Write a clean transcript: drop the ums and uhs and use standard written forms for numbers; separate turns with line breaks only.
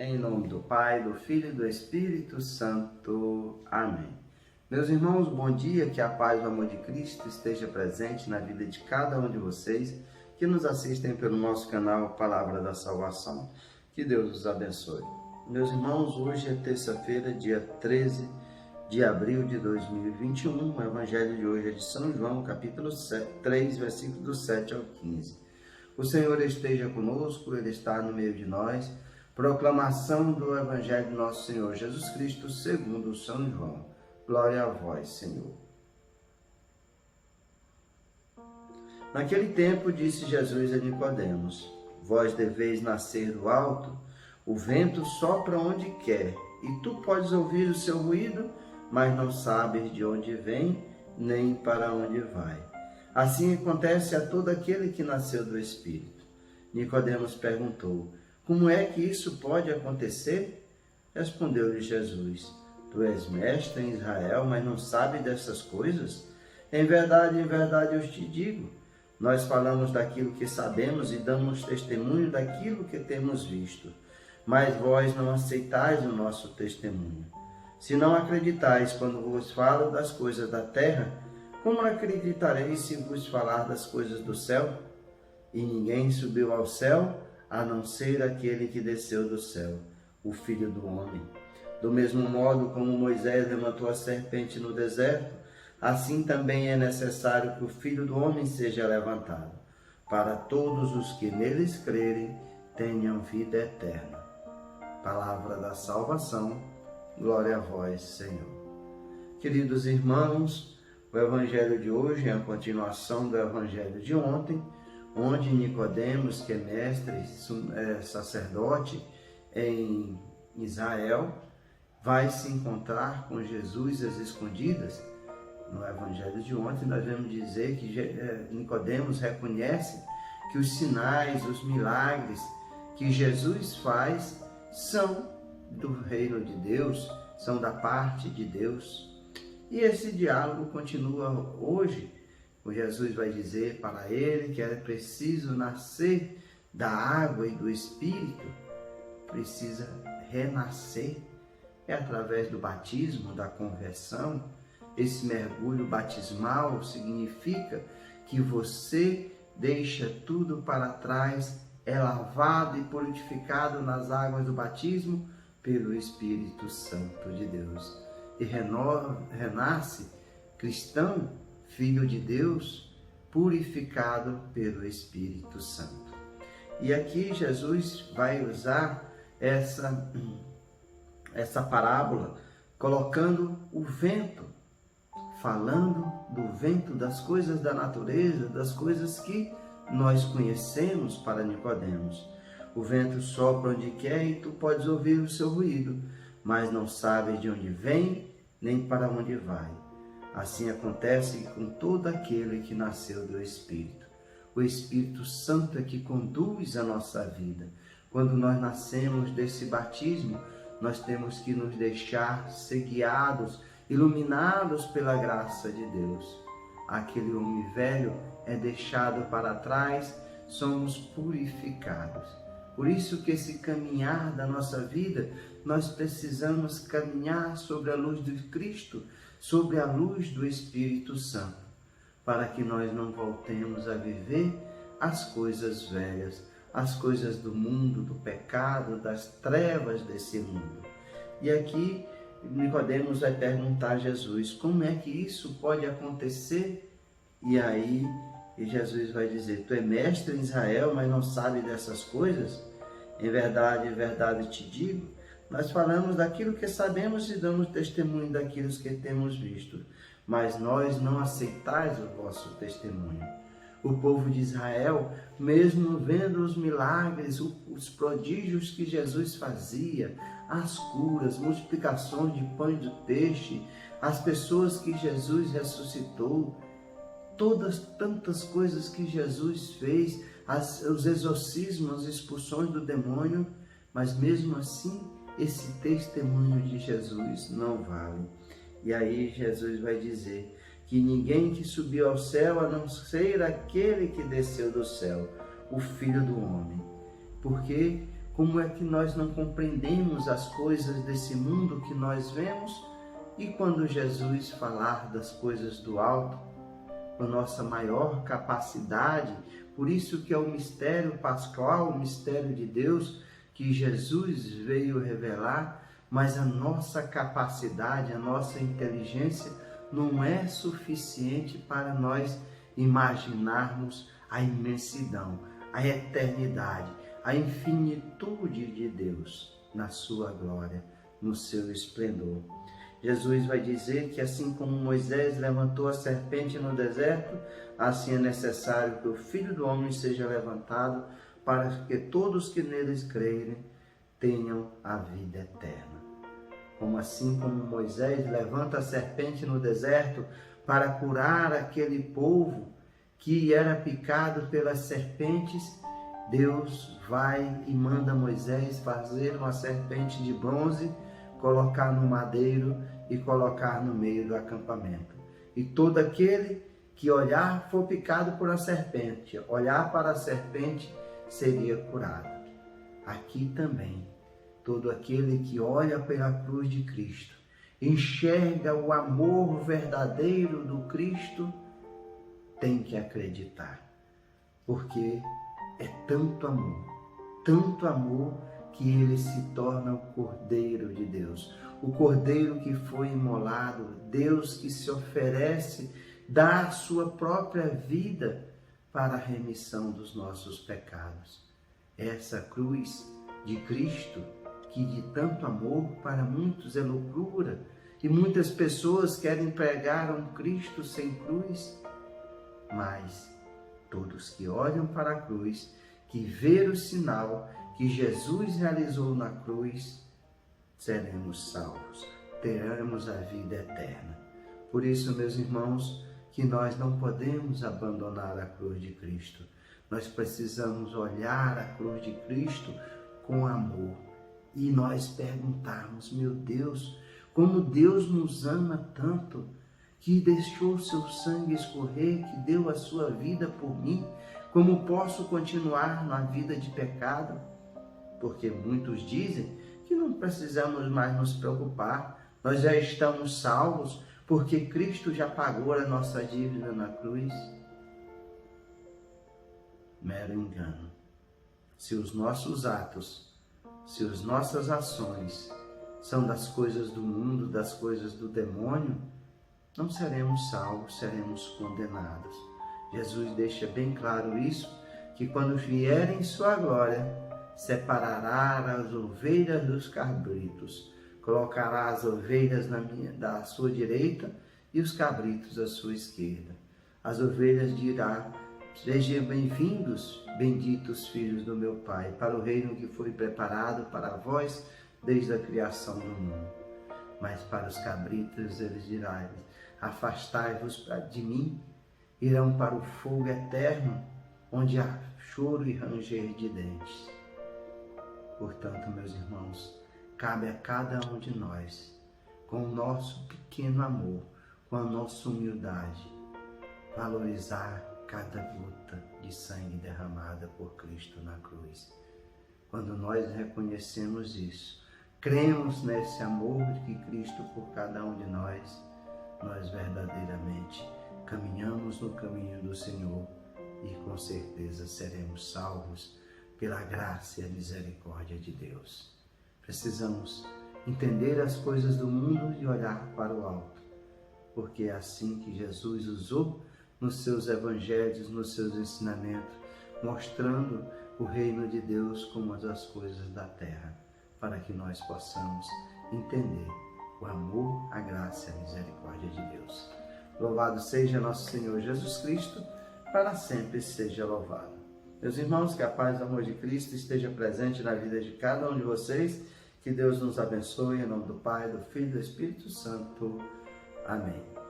Em nome do Pai, do Filho e do Espírito Santo. Amém. Meus irmãos, bom dia, que a paz e o amor de Cristo esteja presente na vida de cada um de vocês que nos assistem pelo nosso canal Palavra da Salvação. Que Deus os abençoe. Meus irmãos, hoje é terça-feira, dia 13 de abril de 2021. O evangelho de hoje é de São João, capítulo 3, versículos do 7 ao 15. O Senhor esteja conosco, Ele está no meio de nós. Proclamação do Evangelho de nosso Senhor Jesus Cristo, segundo São João. Glória a vós, Senhor. Naquele tempo disse Jesus a Nicodemos: vós deveis nascer do alto, o vento sopra onde quer, e tu podes ouvir o seu ruído, mas não sabes de onde vem, nem para onde vai. Assim acontece a todo aquele que nasceu do Espírito. Nicodemos perguntou: como é que isso pode acontecer? Respondeu-lhe Jesus: tu és mestre em Israel, mas não sabes dessas coisas? Em verdade eu te digo, nós falamos daquilo que sabemos e damos testemunho daquilo que temos visto, mas vós não aceitais o nosso testemunho. Se não acreditais quando vos falo das coisas da terra, como acreditareis se vos falar das coisas do céu? E ninguém subiu ao céu, a não ser aquele que desceu do céu, o Filho do Homem. Do mesmo modo como Moisés levantou a serpente no deserto, assim também é necessário que o Filho do Homem seja levantado, para todos os que neles crerem tenham vida eterna. Palavra da salvação, glória a vós, Senhor. Queridos irmãos, o evangelho de hoje é a continuação do evangelho de ontem, onde Nicodemos, que é mestre, sacerdote em Israel, vai se encontrar com Jesus às escondidas. No evangelho de ontem nós vamos dizer que Nicodemos reconhece que os sinais, os milagres que Jesus faz são do reino de Deus, são da parte de Deus. E esse diálogo continua hoje. Jesus vai dizer para ele que é preciso nascer da água e do Espírito, precisa renascer. É através do batismo, da conversão. Esse mergulho batismal significa que você deixa tudo para trás, é lavado e purificado nas águas do batismo pelo Espírito Santo de Deus. E renasce cristão, Filho de Deus, purificado pelo Espírito Santo. E aqui Jesus vai usar essa parábola, colocando o vento, falando do vento, das coisas da natureza, das coisas que nós conhecemos para Nicodemos. O vento sopra onde quer e tu podes ouvir o seu ruído, mas não sabes de onde vem, nem para onde vai. Assim acontece com todo aquele que nasceu do Espírito. O Espírito Santo é que conduz a nossa vida. Quando nós nascemos desse batismo, nós temos que nos deixar ser guiados, iluminados pela graça de Deus. Aquele homem velho é deixado para trás, somos purificados. Por isso que esse caminhar da nossa vida, nós precisamos caminhar sobre a luz de Cristo, sobre a luz do Espírito Santo, para que nós não voltemos a viver as coisas velhas, as coisas do mundo, do pecado, das trevas desse mundo. E aqui Nicodemos vai perguntar a Jesus: como é que isso pode acontecer? E aí Jesus vai dizer: tu é mestre em Israel, mas não sabe dessas coisas? Em verdade te digo, nós falamos daquilo que sabemos e damos testemunho daquilo que temos visto, mas nós não aceitais o vosso testemunho. O povo de Israel, mesmo vendo os milagres, os prodígios que Jesus fazia, as curas, multiplicações de pão e de peixe, as pessoas que Jesus ressuscitou, tantas coisas que Jesus fez, os exorcismos, as expulsões do demônio, mas mesmo assim, esse testemunho de Jesus não vale. E aí Jesus vai dizer que ninguém que subiu ao céu, a não ser aquele que desceu do céu, o Filho do Homem. Porque Como é que nós não compreendemos as coisas desse mundo que nós vemos? E quando Jesus falar das coisas do alto, com nossa maior capacidade, por isso que é o mistério pascal, o mistério de Deus, que Jesus veio revelar, mas a nossa capacidade, a nossa inteligência não é suficiente para nós imaginarmos a imensidão, a eternidade, a infinitude de Deus na sua glória, no seu esplendor. Jesus vai dizer que assim como Moisés levantou a serpente no deserto, assim é necessário que o Filho do Homem seja levantado para que todos que neles crerem tenham a vida eterna. Como assim como Moisés levanta a serpente no deserto para curar aquele povo que era picado pelas serpentes, Deus vai e manda Moisés fazer uma serpente de bronze, colocar no madeiro e colocar no meio do acampamento. E todo aquele que for picado por a serpente, olhar para a serpente, seria curado. Aqui também, todo aquele que olha pela cruz de Cristo, enxerga o amor verdadeiro do Cristo, tem que acreditar, porque é tanto amor, que ele se torna o Cordeiro de Deus, o Cordeiro que foi imolado, Deus que se oferece, dá a sua própria vida para a remissão dos nossos pecados. Essa cruz de Cristo, que de tanto amor para muitos é loucura, e muitas pessoas querem pregar um Cristo sem cruz, mas todos que olham para a cruz, que vê o sinal que Jesus realizou na cruz, seremos salvos, teremos a vida eterna. Por isso, meus irmãos, que nós não podemos abandonar a cruz de Cristo. Nós precisamos olhar a cruz de Cristo com amor e nós perguntarmos: meu Deus, como Deus nos ama tanto, que deixou seu sangue escorrer, que deu a sua vida por mim, como posso continuar na vida de pecado? Porque muitos dizem que não precisamos mais nos preocupar, nós já estamos salvos, porque Cristo já pagou a nossa dívida na cruz. Mero engano. Se os nossos atos, se as nossas ações são das coisas do mundo, das coisas do demônio, não seremos salvos, seremos condenados. Jesus deixa bem claro isso, que quando vier em sua glória, separará as ovelhas dos cabritos, colocará as ovelhas da sua direita e os cabritos à sua esquerda. As ovelhas dirá: sejam bem-vindos, benditos filhos do meu Pai, para o reino que foi preparado para vós desde a criação do mundo. Mas para os cabritos eles dirão: afastai-vos de mim, irão para o fogo eterno, onde há choro e ranger de dentes. Portanto, meus irmãos, cabe a cada um de nós, com o nosso pequeno amor, com a nossa humildade, valorizar cada gota de sangue derramada por Cristo na cruz. Quando nós reconhecemos isso, cremos nesse amor de Cristo por cada um de nós, nós verdadeiramente caminhamos no caminho do Senhor e com certeza seremos salvos pela graça e a misericórdia de Deus. Precisamos entender as coisas do mundo e olhar para o alto, porque é assim que Jesus usou nos seus evangelhos, nos seus ensinamentos, mostrando o reino de Deus como as coisas da terra, para que nós possamos entender o amor, a graça e a misericórdia de Deus. Louvado seja nosso Senhor Jesus Cristo, para sempre seja louvado. Meus irmãos, que a paz e o amor de Cristo esteja presente na vida de cada um de vocês, que Deus nos abençoe, em nome do Pai, do Filho e do Espírito Santo. Amém.